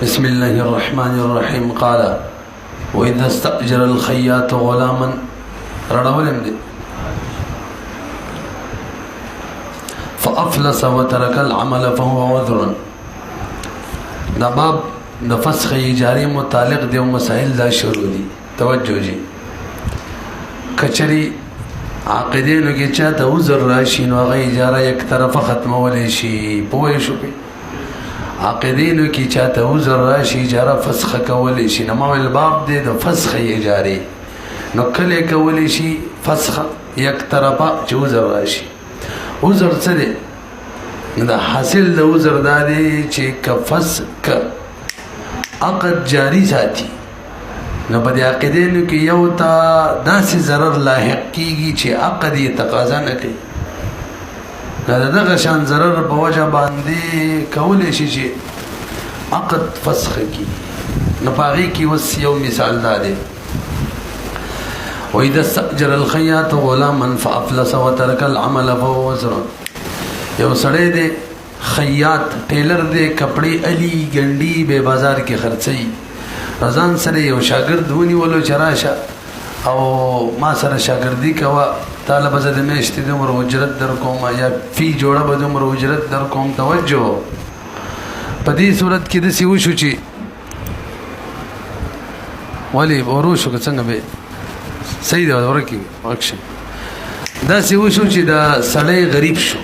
بسم الله الرحمن الرحيم قال وإذا استأجر الخياط غلاما رڑولم دي فأفلس وترك العمل فهو عذر. دا باب د فسخ اجاري متعلق دی مسائل دا شروع دي. توجه جي کچري عقدینو کې چاته عذر راشي نو هغه اجاره یک طرفه ختمولې شي. پوه شو په عقدینو کې چاته عذر راشي اجاره فسخ کولې شي. نو مول باب دی د فسخ اجاري نو کله کولې شي فسخ یک طرفه چې عذر راشي. عذر څه دی؟ دا حاصل د عذر دا دی چې فسخ عقد جاری ساتي. نو په دې عقدینو کې یو تا داسې ضرر لاحق کیږي چې عقد یې تقاضا نه کوي. دا دغه شان ضرر په وجه باندې کولی شي چې عقد فسخ کی. نو په هغې کې اوس یو مثال دا دی وإذا استأجر الخياط غلاما فأفلس وترك العمل فهو عذر. یو سړی دی خیاط ټیلر دی کپڑے علی ګنډي به بازار کې خرڅي. رضان سره یو شاګرد ونیولو چې راشه او ما سره شاګردي کوه طالب زه د میاشتې دومره اجرت در کوم یا فی جوړه به دومره اجرت در کوم. توجه په دې صورت کې داسې وشو چې ولې ورو شو که څنګه به صحیح ده ورکې ورکشه داسې وشو چې دا سړی غریب شو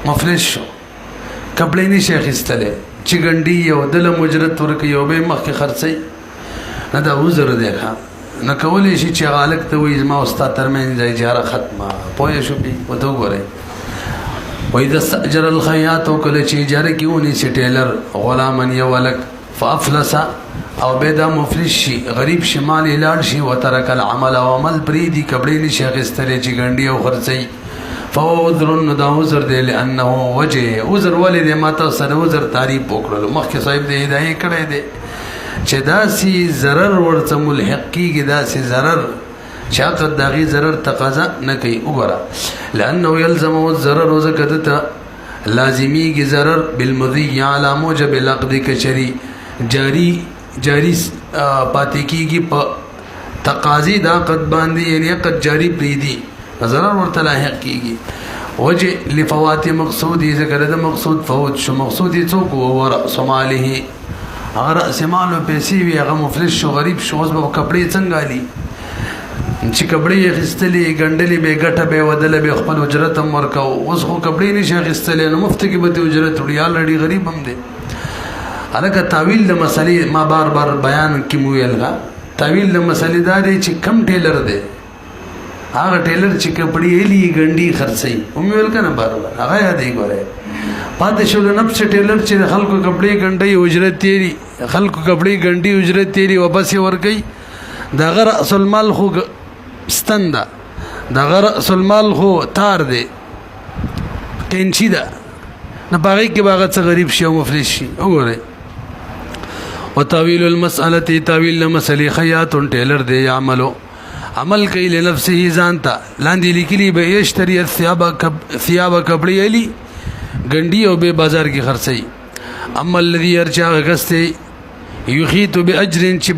مفلس شو کپړې نشي اخیستلی چې ګنډي یو دله مجرت ورکوي یو به یې مخکې خرڅوي. نه دا عذر دی ښه نه کولی شي چې هغه هلک ته وایي زما او ستا ترمنځ د اجاره ختمه. پوه شو پې ورته وګورئ وإذا استأجر الخياط کله چې اجاره کې ونیسي ټیلر غلاما یو هلک فأفلس او بیا دا مفلس شي غریب شي مال یې لاړ شي وترک العمل او عمل پرېږدي کپړې نشي اخیستلی چې ګنډي او خرڅوي. فهو عذر. نو دا عذر دی لأنه وجه عذر ولې دی ما تاسو سره عذر تعریف وکړلو مخکې صاحب د هدایې کړی دی چې داسې ضرر ورته ملحق کېږي داسې ضرر چې عقد د هغې ضرر تقاضا نه کوي. وګوره لأنه یلزمه الضرر ځکه ده ته لازمیږي ضرر بالمضي على موجب العقد کچري جاری پاتې کېږي په تقاضي د عقد باندې یعنې عقد جاری پرېږدي ضرر ورته لاحق کېږي. وجه لفوات مقصودی ذکر د مقصود فوت شو. مقصودی څوک وو رأس ماله هغه رأس مالو پیسې وي هغه مفلس شو غریب شو اوس به کپړې څنګه علي چې کپړې یې اخیستلې ګنډلې به یې ګټه به یې ودله به یې خپل اجرت هم ورکوه. اوس خو کپړې نشي اخیستلی نو مفت کې به دې اجرت وړي الرډي غریب هم دی. هلکه تاویل د مسلې ما بار بار بیان کې مو ویل تاویل د مسلې دا دی چې کم ټیلر دی هغه ټیلر چې کپړې هلي ګنډي خرڅوي ومې ویل که نه بار بار هغه یادې ګورئ پاتې شو د نفس ټیلر چې د خلکو کپړې ګنډي اجرت تیري خلکو کپړې ګنډي اجرت تیري واپس یې ورکوي. د هغه رأس المال خو ستن ده د هغه رأس المال خو تار دی قینچي ده نه په هغې کې به هغه څه غریب شي او مفلس شي. وګورئ وتاویل المسألة تاویل د مسلې خیاط ټیلر دی یعملو عمل کوي لنفسه ځان ته لاندې لیکلي به یشتري ثیاب کپړې علي ګنډي او به بازار کې خرڅوي. اما الذي يرجع غسته يخيط باجر چې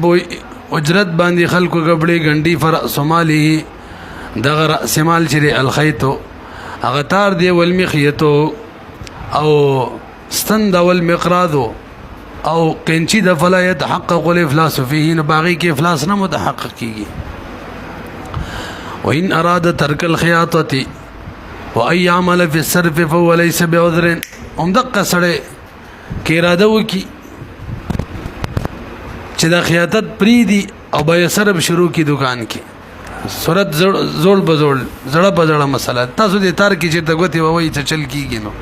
اجرت باندې خلکو کپړې ګنډي فرأس ماله دغه رأس مال چې الخيط هغه تار دی والمخيط او ستند والمقراض او قنچي د فلا يتحقق الافلاس فيه نو باغي کې افلاس نه متحقق کیږي. وإن أراد ترك الخياطة وأي عمل في الصرف فهو ليس بعذر. دقه سړی کې اراده وکړي چې دا خیاطت پرېږدي او به یې صرف شروع کړي دکان کې صورت زوړ به زوړ زړه به زړه مسله تاسو دې تار کې چېرته ګوتې ووایي څه چل کېږي نو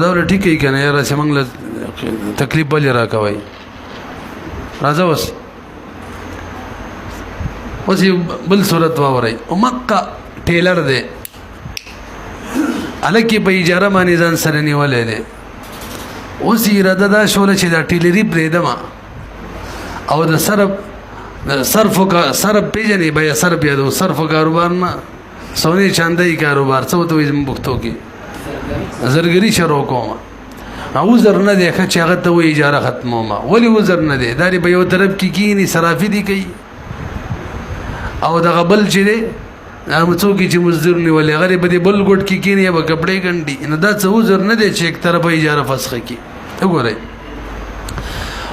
دا ډول ټیک کوي که نه یاره چې موږ له تکلیف ولې را کوئ راځه اوس یو بل صورت واورئ مکه ټیلر دی هلک یې په اجاره باندې ځان سره نیولی دی. اوس اراده دا شوله چې دا ټیلري پرېږدم او د صرف پېژنې به یې صرف یادو صرف کاروبار نه سونې چاندۍ کاروبار څه ورته وایي زموږ پښتو کې زرګری شروع کوم او زر نه دی چې هغه ته وې اجاره ختمومه ولی وزر نه دی دا به یو طرف کې کینی صرافي دی کوي او دغه بل چې دی هغه څوک چې مزدور نیولې غریب دی بل ګډ کې کینی به کپڑے ګنډي نه دا څه وزر نه دی چې یک طرف اجاره فسخه کی وګورئ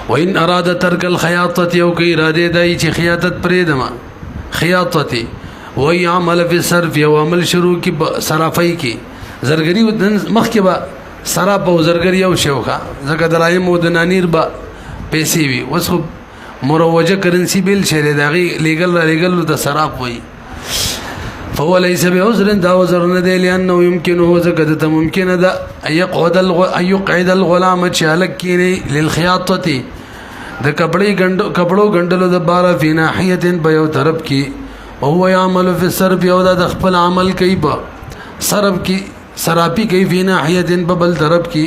وإن أراد ترك الخياطة أو كي إرادة داي چې خياطت پرېدما خياطتي وي عمل في الصرف او عمل شروع کی صرافي کی زرګری مخکې با صراف او زرګری او شوخه زګه درایم او د نانیر با پیسې وي وسخ مروجه کرنسی بیل شری داغي لیګل د صراف وي فهو ليس بعذر دا عذر نه دی لانه يمكنه زګه ته ممکن ده ايقعد الغلام چالک کینی للخياطه د کپړو ګندلو د بار فی ناحیه په یو طرف کې او هو يعمل في الصرف او د خپل عمل کوي په صرف کې صرافي کوي فی ناحیه په بل طرف کې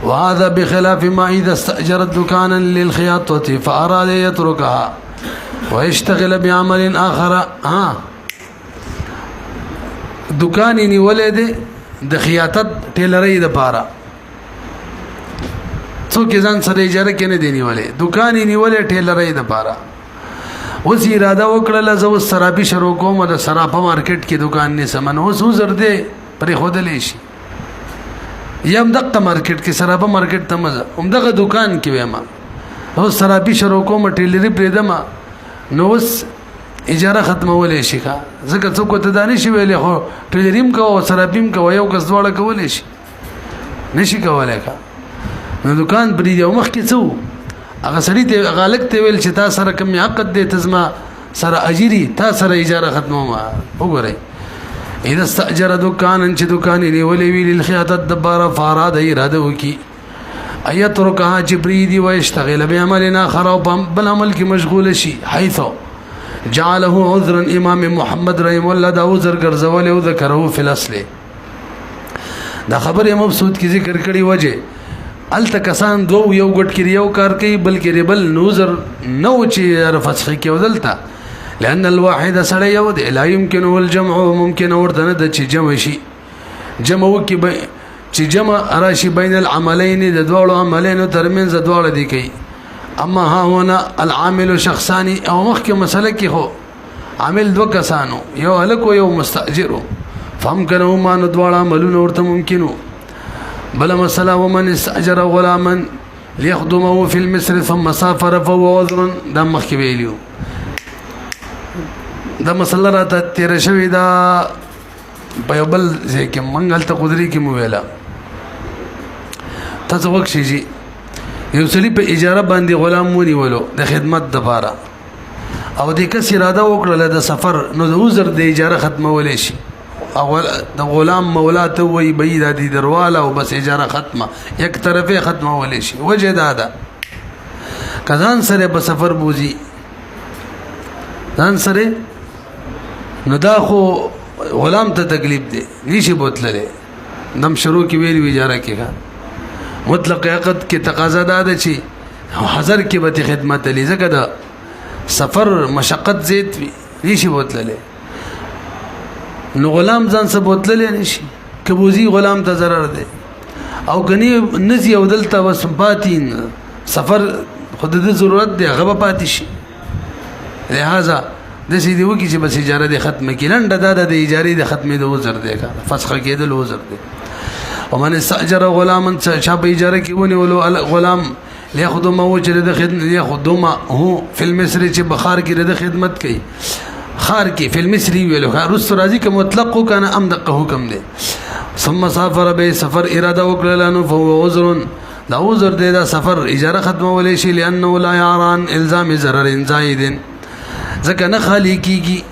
وهذا بخلاف ما اذا استاجر دکانا للخياطه فاراد يتركها ويشتغل بعمل اخر دکان نیولې ده د خیاطت ټیلرۍ د پاره څوک ځان سره اجاره کې نه دی نیولې دکان نیولې ټیلرۍ د پاره اوس اراده وکړه زو سرابي شروع کوم د سراپا مارکیټ کې دکان نه سمن اوس وزر دی پر خودلې شي یم دغه مارکیټ کې سراپا مارکیټ ته مزه همدغه دکان کې وېما اوس سرابي شروع کوم ټیلرۍ پرېدم نو اوس اجاره ختمولې شي ښا ځکه څوک ته دانش ویلې خو ټیلریم کو او سرابیم کو یو کس دواړه کولې شي نشي کولای ښا نو دکان بری دی مخ کې څو هغه سړی ته غالک ته ویل چې تا سره کم عقد دی تزما سره اجری تا سره اجاره ختمومه وګورئ اذا استاجر دکان چې دکان نیولې وی للخياطه دبره فاراد اراده وکي ايتركها جبريدي ويشتغل بعمل اخر او بل عمل کې مشغول شي حيث جعله عذرا امام محمد رحم الله دا عذر ګرځول او ذکرو فی الاصل دا خبره مبسوط کی ذکر کړي وجه التکسان دو یو ګټ کې یو کار کوي بلکې ریبل نوزر نو چې رفسخ کې ودلتا لأن الواحد سړی یو دی لا يمكن الجمع ممکن ورته نه د چې جمع شي جمع وکي چې جمع راشي بین العملين د دوړو عملینو ترمنځ دوړو دي کوي اما ها هنا العامل شخصاني او مخکې مسله کې هو عامل دو کسانو یو الک او یو مستاجر فهم کنه ما نو دواړه عملونه ورته ممکنو بل مسله ومن استاجر غلاما ليخدمه في المصر ثم سافر فهو عذر دا مخکې ویلو دا مسله راته تیر شوی دا په بل ځکه منګل ته قدرت کې مو ویلا تاسو وښی شي یو سړي په اجاره باندې غلام ونیولو د خدمت لپاره او د کس اراده وکړه د سفر نو د عذر د اجاره ختمولې شي او د غلام مولا ته وی بيد دي درواله او بس اجاره ختمه یک طرفه ختمولې شي وجه دا کزان سره په سفر بوزي ځان سره نو دا خو غلام ته تکلیف دی نشي بوتلره نم شروع کی ویل اجاره کېږي مطلق عقد کې تقاضا ده چې حاضر کې به خدمت لې زګه دا سفر مشقت زیات وي نشي بوتلله نو غلام ځان څه بوتلله نشي کبوزي غلام ته ضرر ده او کني نزي او دلته وسپاتین سفر خود د ضرورت دی غو پاتې شي لہذا د سې دی وکی چې بس اجاره د ختم کړي دا د اجاره د ختمې د وزر دی کا فسخ کېدل وزر دی ومن استاجر غلاما شاب اجاره کې ونیولو غلام ليخدمه وجره خدمت ليخدمه هو في المصر چې بخار کې د خدمت کوي خار کې في المصر ویلو رس راضي که مطلق کنه ام دغه حکم دی ثم سافر به سفر اراده وکړه نو فهو عذر دا عذر دی دا سفر اجاره ختمه ولې شي لانه لا يعران الزام ضرر زائد ځکه نه خالی کیږي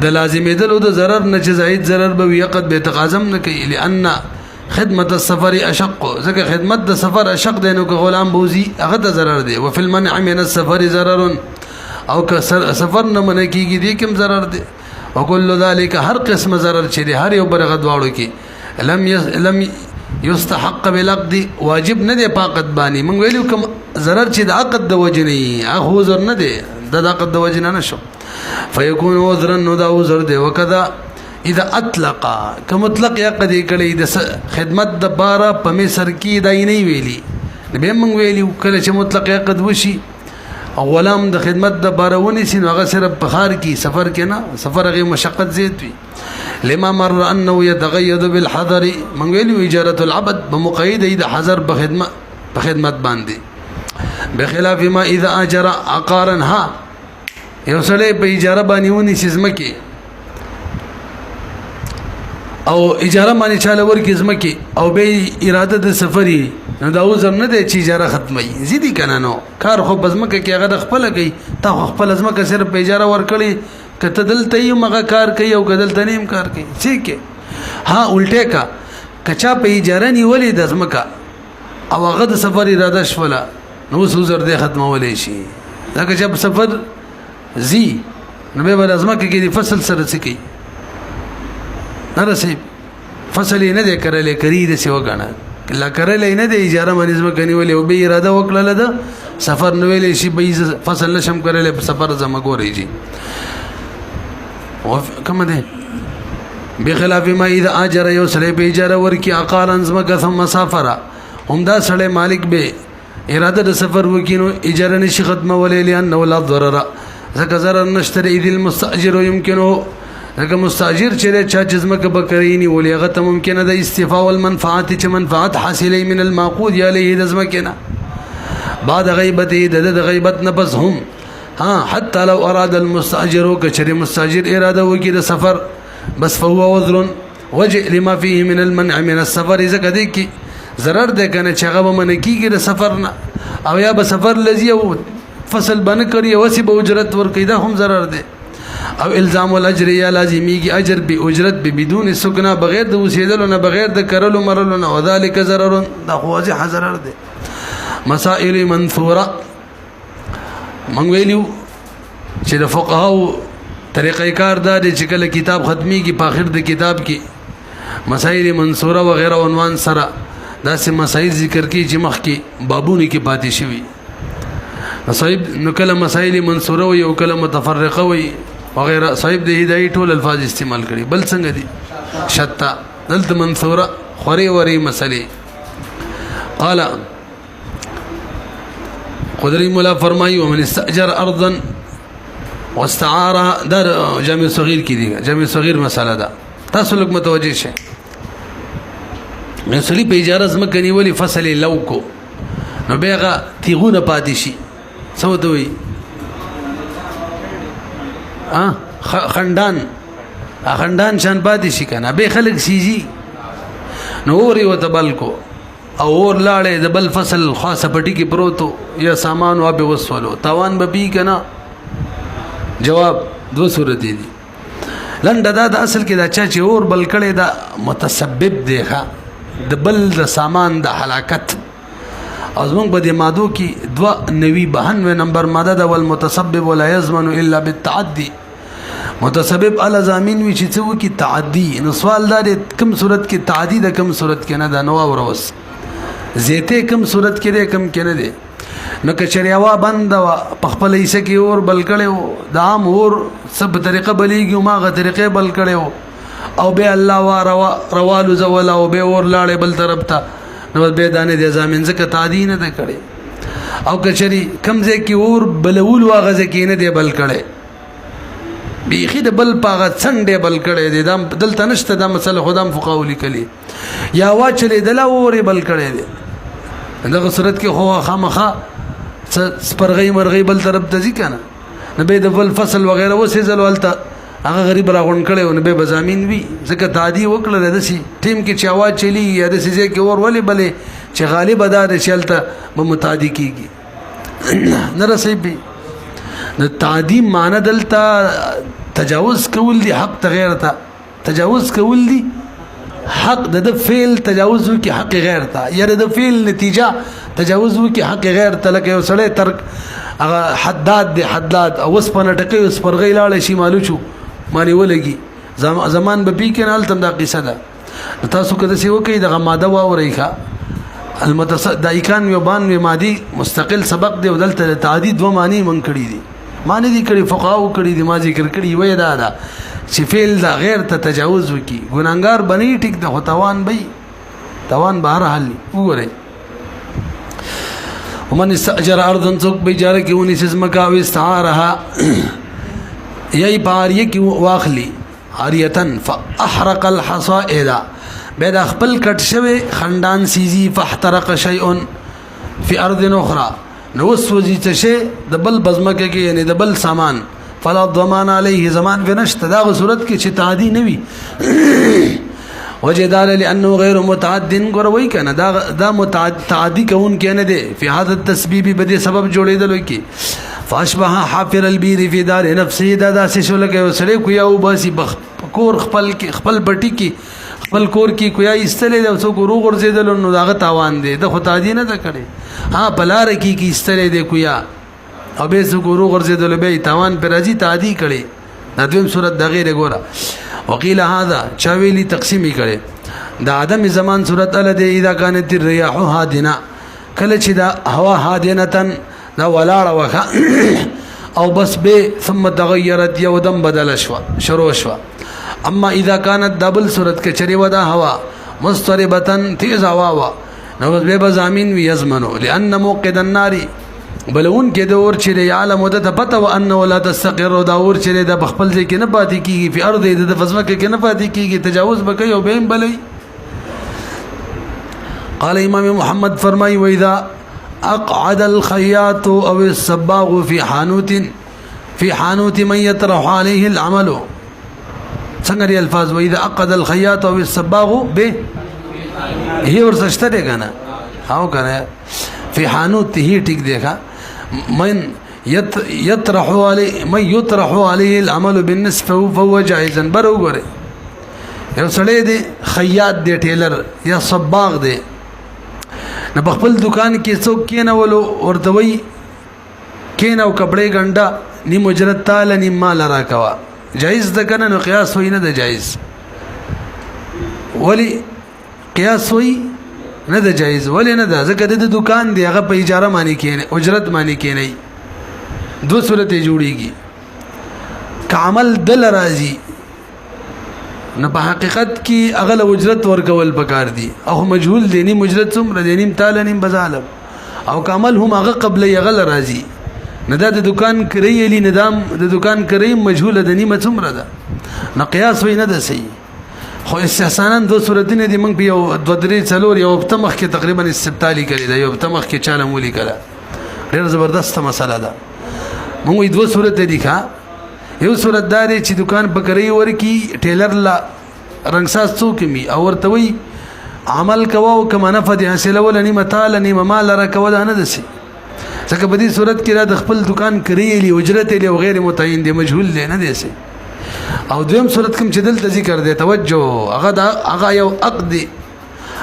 د لازمې دلو د ضرر نه چې زائد ضرر به یقد به تقازم نه کوي لان خدمت السفر اشق ځکه خدمت د سفر اشق دی نو که غلام بوزي هغه ته ضرر دی وفي المنع من السفر ضرر او که سفر نه من کیږي دي کوم ضرر دی وكل ذلك هر قسم ضرر چې دی هر یو برغه دواړو کې لم یستحق بالعقد واجب نه دی پاقت بانی مونږ ویلو کوم ضرر چې د عقد د وجنی هغه عذر نه دی د عقد د وجنه نشو فيكون عذرا نو دا عذر دی وکذا اذا اطلق کمطلق یا قدی کړي د خدمت د بارا په مصر کې دای نه ویلي به موږ ویلي کله چې مطلق یا قد وشي او غلام د خدمت د بارا ونی سین هغه صرف بخار کې سفر کې نه سفر هغه مشقت زیات وي لما مر انه يتغيد بالحضر موږ ویلي اجاره العبد بمقيد د حضر بخدمت باندې بخلاف ما اذا اجر عقارا ها یو سړی په اجاره باندې ونی سیزمکه او اجاره باندې چاله ورکی زمکه او به اراده د سفري نو دا وزم نه دی چې اجاره ختمي زیدي کنه نو کار خو بزمکه کې هغه خپل کوي تا خپل زمکه صرف په اجاره ورکړي کته دلته یو مغه کار کوي او کدل تنیم کار کوي ٹھیک ہے ها الټه کا کچا په اجاره نیولې د زمکه او هغه د سفر اراده شولا نو وزر دې ختمولې شي دا که چې سفر زی نو به لازمکه کې د فصل سره سکی نرسي فصل نه دې کړلې کری دې سی وګڼه لا کړلې نه دې اجاره باندې زما کني ولې او به اراده وکړه ده سفر نو ویلې شي به فصل نشم کړلې سفر زما ګورې جی او کوم ده بخلاف ما اذا اجر یو سړی به اجاره ورکی اقالن زما ثم سافر هم دا سړی مالک به اراده د سفر وکینو اجاره نشي ختمه ولې لئن ولا ضرر ځکه ضرر نشته اذ المستاجر يمكنه لکه مستاجر چې چا جسمه بکرینی ولې هغه ته ممکنه د استفاء والمنفعات چې منفعت حاصله من المعقود عليه د زمکنه بعد غیبت د غیبت نه بس هم ها حتى لو اراد المستاجر کچری مستاجر اراده وکي د سفر بس فهو عذر وجه لما فيه من المنع من السفر اذا کدی کی ضرر ده کنه چې هغه من کیږي د سفر نه او یا به سفر لذي او فصل بن کړی او سی به اجرت ور کیدا هم ضرر ده او الزام الاجر یا لازمیږي اجر به اجرت به بدون سکنا بغیر د وسیدلو نه بغیر د کرلو مرلو نه وذالک ضرر دا واضح ضرر ده مسائل منثوره من ویلو چې د فقهاو طریقې کار دا چې کله کتاب ختمي کی په اخر د کتاب کې مسائل منثوره و غیره عنوان سره دا سه مسائل ذکر کی چې مخ کې بابونه کې پاتې شوی صاحب نو کله مسائل منصوره وي او کله متفرقه وي وغيرها صاحب د هدايت ټول الفاظ استعمال کړي بل څنګه دي شتا دلته منصوره خوري وري مسلې قال قدري مولا فرمایي ومن استاجر ارضا واستعارها در جامع صغير کې دي جامع صغير مساله ده تاسو لږ متوجي شئ مسلې په اجازه زمکني ولي فصل لوکو نو بیغه تیغونه پاتې شي څه دوی خندان شان پاتې شي کنه به خلک سيجي نو اوري وتبلکو او اور لاړې د بل فصل خاصه پټي کې پروتو یا سامان وا به وسولو توان به بي کنه جواب دو صورت دي لنډه دا د اصل کې دا چې اور بل کړي دا متسبب دی ښا د بل د سامان د هلاکت ازمن په دې مادو کې 92 نمبر ماده د ول متسبب ولا يضمن الا بالتعدي متسبب ال زمين وی چې څو کې تعدي نو سوال دا کوم صورت کې تعدي د کوم صورت کې نه دا نو اوروس زیته کوم صورت کې ده کوم کې نه ده نو کچریاوا بند په خپل ایسه کې اور بل کړو د عام اور سب طریقه بلیږي ما غ طریقې بل کړو او به الله وا روالو زول او به اور لاړې بل طرف ته نو به دانه د زمين زکه تعدی نه ده کړي او کچری کمزه کې اور بلول واغزه کې نه ده بل کړي بیخي د بل پاغه څنډه بل کړي دي دا دلته نشته دا مسله خدام فقاو لیکلي یا واچلې د لا اور بل کړي دي دغه صورت کې خو خامخه سپرغي مرغي بل طرف ته ځي کنه نه به د بل فصل وغیرہ وسېزل ولته هغه غریب راغون کړي نو به بزامین وی ځکه تعدی وکړه د سي ټیم کې چاوا چلی یا د سيزه کې اور ولې بلې چې غالب ادا د چلته به متعدی کیږي نه رسېبي د تعدی معنی دلته تجاوز کول دي حق غیر ته تجاوز کول دي حق د فعل تجاوز کی حق غیر ته یا د فعل نتیجه تجاوز کی حق غیر ته لکه یو سړی ترک هغه حداد دي حداد او وس په نټکي وس پر غیلاله شي مالو چو مانی ولګي زمان به پی کنه التم دا قصه ده تاسو کده سی وکي دغه ماده واوريخه المتصدقان یوبان و مادي مستقل سبق دی ودلته تعدید و معنی من کړی دي معنی دي کړي فقهاو کړي دي ما ذکر کړي وې دا چې فعل دا غیر ته تجاوز وکي ګناګار بنی ټیک د توان بي توان بهر حل وګورئ ومن استاجر ارضا څوک به اجاره کې ونی سزمکا او استعارها یی باریه کې واخلي عاریتن فاحرق الحصائد به د خپل کټ شوی خندان سیزي فاحترق شيء في ارض اخرى نو وسوځي څه شي د بل بزمکه کې یعنی د بل سامان فلا ضمان عليه زمان بنشت دا صورت کې چې تعدی نه وي وجدال لانه غیر متعد غروي کنه دا متعدی کون کې نه دي په هذا التسبيب بده سبب جوړېدل کی فاشبه حافر البير في دار نفسه دا داسې شو لکه وسړی کو یو باسي کور خپل بټي کې خپل کور کې کویا استلې د څو ګورو غرزیدل نو داغه تاوان دی د خدای دی نه د کړي ها بلار کې استلې دی کویا او به څو ګورو غرزیدل به تاوان پر راځي تعدی کړي د دویم صورت د غیر ګوره وقيل هذا چاویلی تقسیمی کړي د ادم زمان صورت ال دی اذا كانت الرياح هادنه کله چې دا هوا هادنتن دا ولاړه وخه او بس به ثم تغيرت يودم بدل شروع شو اما اذا كانت دبل صورت کې چری ودا هوا مستربتن تیز هوا وا نو به بزامین وی یزمنو لان موقد النار بلون کې د اور چې عالم د پته و ان ولا تستقر د اور چې د بخپل ځای کې نه پاتې کیږي په ارض د فزمه کې نه پاتې کیږي تجاوز وکي او بهم بلې قال امام محمد فرمای و اذا اقعد الخياط او الصباغ في حانوت من يطرح عليه العمل څنګه دی الفاظ و اذا اقعد الخياط او الصباغ به هي ورسشته دی کنه او کنه في حانوت هي ټیک دیکھا من يطرح عليه العمل بالنسبه فهو جائز بر وګره یو سړی دی خیاط دی ټیلر یا صباغ دی نه خپل دکان کې څوک کینه ولو ورته وی کینه او کپڑے ګنډا نی مجرد تعالی نی مال را کوا جائز ده کنه نو قیاس وای نه ده جائز ولی قیاس وای نه ده جایز ولې نه ده ځکه د دکان دی هغه په اجاره معنی کینې اجرت معنی کینې دو صورت جوړیږي کعمل دل راضی نه په حقیقت کې هغه اجرت ورکول پکار دي او مجهول دینی اجرت څومره دینیم تعالی نیم بظالم او کعمل هم هغه قبل یغل راضی نه د دکان کړی لی نظام د دکان کړی مجهول د نیمه څومره ده نه قیاس وای نه ده صحیح خو استحسانا دو صورتونه دي موږ په یو دو درې څلور یو تمخ کې تقریبا استبتالی کړی دا یو تمخ کې چاله مولي کړه ډېر زبردست مسله ده موږ دوه صورت دي ښا یو صورت دار چې دکان پکړی ورکی ټیلر لا رنگساز څوک می او ورته وی عمل کوا او کما نفد حاصل ول نیمه تعالی نیمه مال را کوا ده نه دسي ځکه په دې صورت کې را د خپل دکان کړی لی اجرت لی او غیر متعین دی مجهول دی نه دسي او دویم صورت کوم چې دلته ذکر دی توجه هغه یو عقد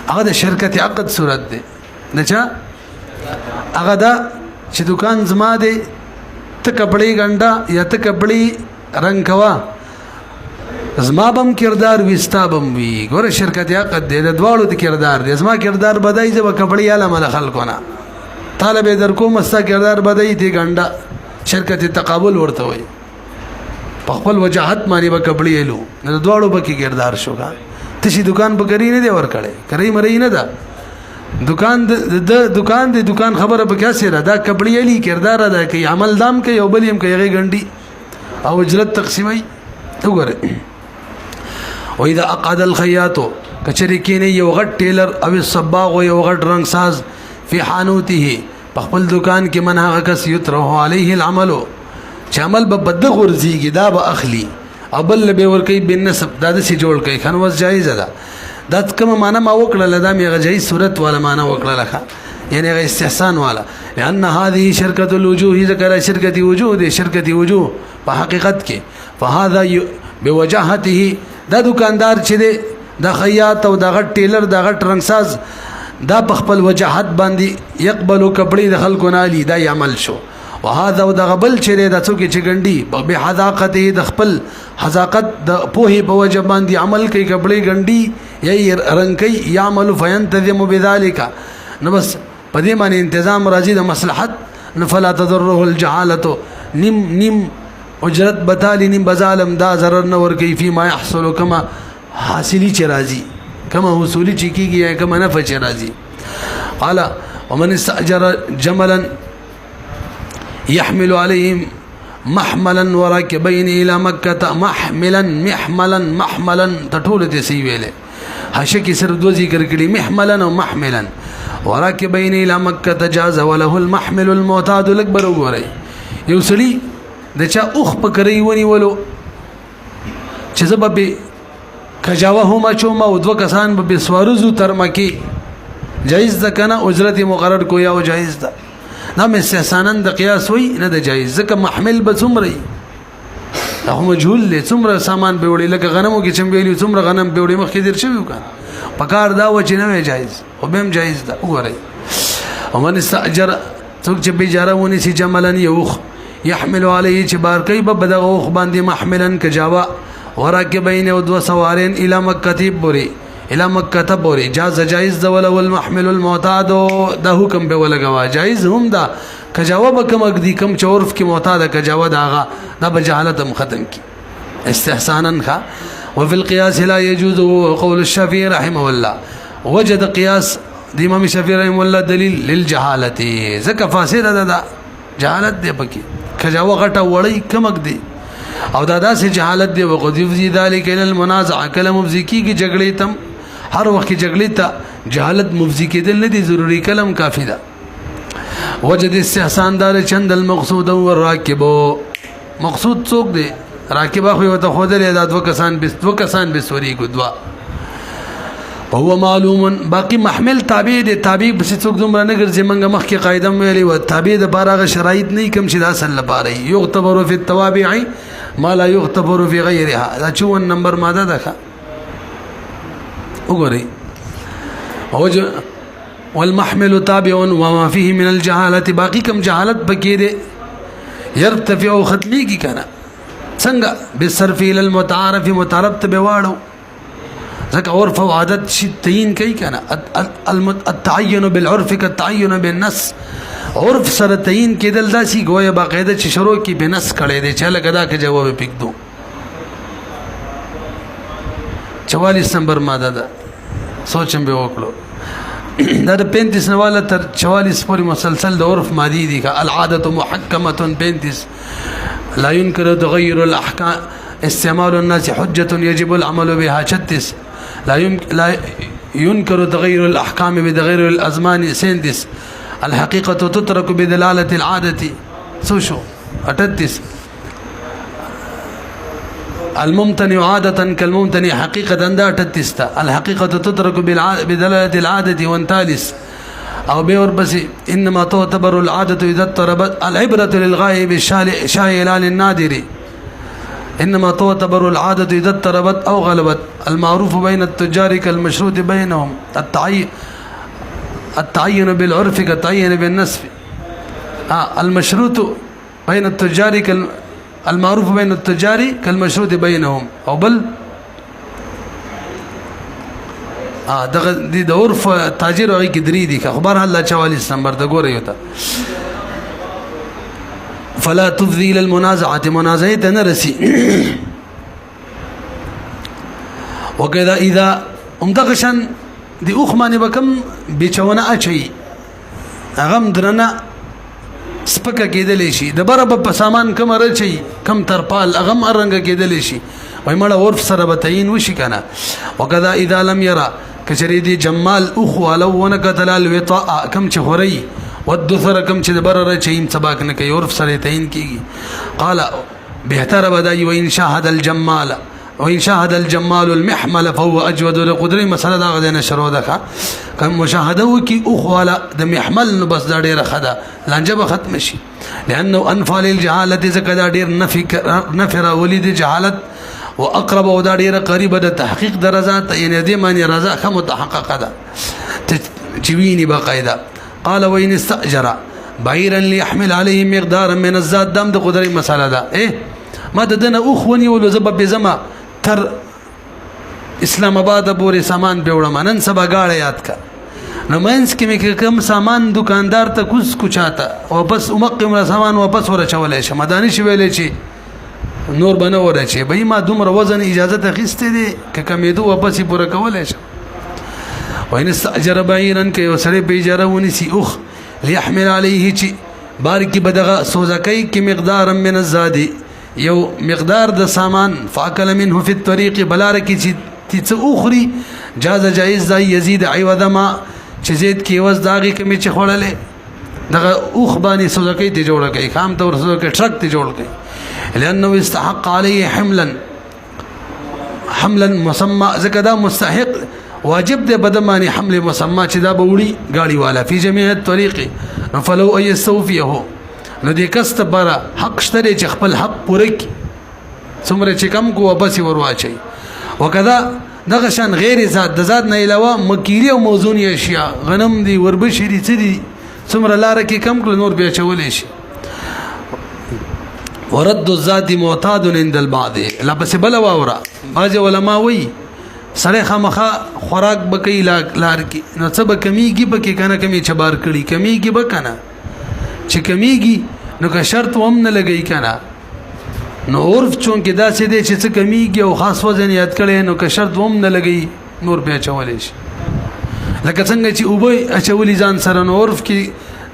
هغه د شرکت عقد صورت دی نچا هغه دا چې دکان زما دی ته کپڑے ګنډا یا ته کپڑے رنگ کوا زما بم کردار وستا بم وی ګوره شرکت عقد دی د دواړو د کردار دی زما کردار بدای زما کپڑے اله مل خلکونه طالب در کوم استا کردار بدای دی ګنډا شرکت تقابل ورته وي په خپل وجاهت باندې به کپڑے لو نه دواړو به کې کردار شو کا ته شي دکان به کری نه دی ور کړي کری مری نه ده دکان خبره به کیسه را دا کپڑے لی کردار ادا کوي عمل دام کوي او بلیم کوي غنډي او اجرت تقسیمي وګوره و اذا اقعد الخياط کچری کینه یو غټ ټیلر او الصباغ یو غټ رنگ ساز فی حانوته په خپل دکان کې منها کس یتره علیه العمل چې عمل به بد غرزیږي دا به اخلي او بل به ور کوي بنسب دا د سي جوړ کوي خنوس جایز ده دا کوم معنا ما وکړه دا می غجای صورت ولا معنا وکړه لخه یعنی غ استحسان والا لان هذه شرکت الوجوه ذکر شرکت وجوه دي شرکت وجوه په حقیقت کې فهذا بوجاهته دا دکاندار چې دی دا خیاط او دا غټ ټیلر دا غټ رنگساز دا په خپل وجاهت باندې يقبل کپڑے د خلکو نالي دا عمل شو وهذا او د غبل چې د څوک چې ګنډي به حذاقته د خپل حذاقت د پوهې په وجه باندې عمل کوي کپڑے ګنډي یا رنگ کوي يعمل فينتظم بذلك نو بس په دې باندې تنظیم راځي د مصلحت فلا تضره الجهاله نیم اجرت بتالی نیم بظالم دا ضرر نه ورکوي فيما يحصل کما حاصلی چې راځي کما حصولی چې کیږي کما نفع چې راځي. قال ومن استأجر جملا يحمل عليهم محملا وراكبين الى مكه محملا تطول ته سی ویله حاشیه کې صرف دو ذکر کړي محملا او محملا وراكبين الى مكه جاز وله المحمل المعتاد الاكبر وګورئ یو سړي د چا اوخ پکړی ونی ولو چې زبب کجاوه هما چوما او دو کسان به سوارزو تر مکی جایز ده کنه اجرت مقرر کو یا جایز ده دا استحسانن د قیاس وی نه د جایز ځکه محمل به څومره هغه مجهول له څومره سامان به وړي لکه غنمو کې چم ویلی څومره غنم به وړي مخکې در شوی وکړه پکار دا و چې نه جایز او بهم جایز ده وګورئ. ومن استاجر څوک چې بیجاره ونی سي جملن یوخ يحمل عليه چې بار کوي به بدغه اوخ باندې محملن کجاوا وراکبین او دو سوارین الی مکه بوري الى مکه بوري جاز جایز ده ولا والمحمل المعتاد ده حکم به ولګوا جایز هم ده کجاوا به کم اګدي کم چورف کې معتاد کجاوا داغه ده به جهالت هم ختم کی استحسانا خا. وفي القياس لا يجوز قول الشافعي رحمه الله وجد قياس د امام شافعي رحمه الله دلیل للجهاله زکه فاسده ده جهالت دی پکې کجاوا غټه وړي کم اګدي او دا سه جهالت دی وقذف ذلك الى المنازع کلم مفزکی کی جګړې تم هر وخت جګړې ته جهالت مفزی کېدل نه دي ضروری کلم کافی ده. وجد استحسان دار چند المقصود والراكب مقصود څوک دی راکب خو ته خو دې د دو کسان بسوري کو دوا هو معلوم باقی محمل تابع دی تابع بس څوک دومره نه ګرځي منګه مخ کې قاعده ویلي و تابع د بارغه شرایط نه کم شي د اصل لپاره یغتبر فی التوابع ما لا یغتبر فی غیرها دا 54 نمبر ماده ده وګورئ. والمحمل تابع وما فيه من الجهاله باقي كم جهالت بکې ده يرتفع ختمی کی کنه څنګه بالصرف الى المتعارف متعارف ته بواړو ځکه عرف او عادت شي تعین کوي کنه التعین بالعرف كالتعین بالنص عرف سره تعین کېدل داسي گویا باقاعده چې شروع کې بنص کړي دي چې لکه دا کې جواب پک دو 44 نمبر ماده ده سوچم به وکړو دا 35 نواله تر 44 پورې مسلسل د عرف مادي دي کا العاده محکمه 35 لا ينكر تغير الاحكام استعمال الناس حجه يجب العمل بها 36 لا ينكر تغير الاحكام بتغير الازمان 36 الحقيقه تترك بدلاله العاده سوشو 38 الممتنع عادة كالممتنع حقيقة دا 38 الحقيقة تترك بدلالة العادة وانتالس أو بيور بس إنما تعتبر العادة إذا اضطربت العبرة للغائب الشائع لا للنادر إنما تعتبر العادة إذا اضطربت أو غلبت المعروف بين التجار كالمشروط بينهم التعين بالعرف كالتعين بالنسب المشروط بين التجار المعروف بين التجار كالمشروط بينهم او بل دغه د عرف تاجر او کی درې دي خبر الله 44 نمبر د ګورې وتا فلا تفضي الى المنازعه منازعه نرسي وكذا اذا امدغشن دي اوخمانه بكم بچونه اچي اغم درنه سپکه کېدل شي د بره په سامان کم رچي کم ترپال اغم ارنګ کېدل شي وای مړه عرف سره بتاین وشي کنه. وکذا اذا لم يرى کچری دی جمال اخو لو ونکتل الوطاء کم چې خوري والدثر کم چې د بره رچي سباک نه کوي عرف سره تعین کیږي. قال بهتر بدای وان شاهد الجمال وإن شاهد الجمال المحمل فهو أجود لقدري مسألة دا غدينا شروع دکا كم مشاهده وكي أخوالا دا محمل نو بس دا دير خدا لانجب ختم شي لأنه أنفال الجهالة زكا دا دير نفر ولد جهالت وأقرب ودا دير قريب دا تحقيق دا رزا يعني دي ماني رزا كمتحقق دا تجويني بقايدا. قال وإن استأجر بعيرا ليحمل عليه مقدارا من الزاد دام دا قدري مسألة دا إيه ما ددنا أخواني ولو زبب بزما تر اسلام آباد پورې سامان پیوړم نن سبا گاړه یاد کا نو مینس کې کم سامان دکاندار ته کوس کوچاته واپس مقیم را سامان واپس ور چولې شه مداني شویلې چې نور بنه ورچې به ما دومره وزن اجازه اخیسته دي ک کمیدو واپس پوره کولای شي وین استاجر بعیرا ک یو سره به اجاره ونیسی اوخ ليحمل عليه چی بارکی بدغه سوزکای کی مقدار من الزاد یو مقدار د سامان فاکل منه فی الطريق بلار کی چی تیڅ اخری جاز جائز دا یزيد عوض ما چې زید کی وز داغي کمی چې خړلې دغه اوخ باندې سوزکای ته جوړ کړي خام تور سوزکای ټرک ته جوړ کړي لانه استحق عليه حملا مسمى زکدا مستحق واجب ده بدمانی حمل مسمى چې دا بوړي غاړي والا فی جميع الطريق فلو اي يستوفيه نو دې کست پر حق شته چې خپل حق پوره کی څومره چې کم کو واپس ورواچي وکذا دغه شان غیر ذات د ذات نه علاوه مکیری او موزونی اشیاء غنم دی وربشری څه دي څومره لار کې کم کړ نور بیا چولې شي ورد الذات معتاد عند البعض لا بس بل واورا باج علماء وی سره خامخه خوراک بکی لار کی نو څه به کمیږي بکی کنه کمی چبار کړي کمیږي بکنه چې کمیږي نو که شرط هم نه لګی کنه نو عرف چون کې دا څه دی چې څه کمیږي او خاص وزن یاد کړي نو که شرط هم نه لګی نور بیا چولې شي لکه څنګه چې اوبه اچولې ځان سره نو عرف کې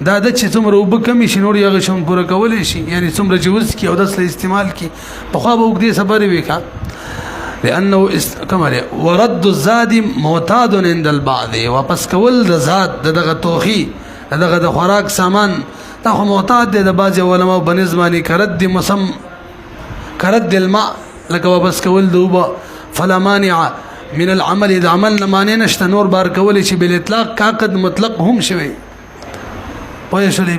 دا د چې څومره اوبه کمی شي نور یې شون پوره کولې شي یعنی څومره جوز کې او د استعمال کې په خو به وګړي صبر وکا لانه كما ورد الزاد معتاد عند البعض واپس کول د ذات دغه توخي دغه د خوراک سامان دا خو معتاد د بعض علماء بنظمانی کرد مسم کرد الماء لکه واپس کول دوبه فلا مانع من العمل اذا عملنا مانع نشته نور بار کول شي بل اطلاق کاقد مطلق هم شوي پوه شولې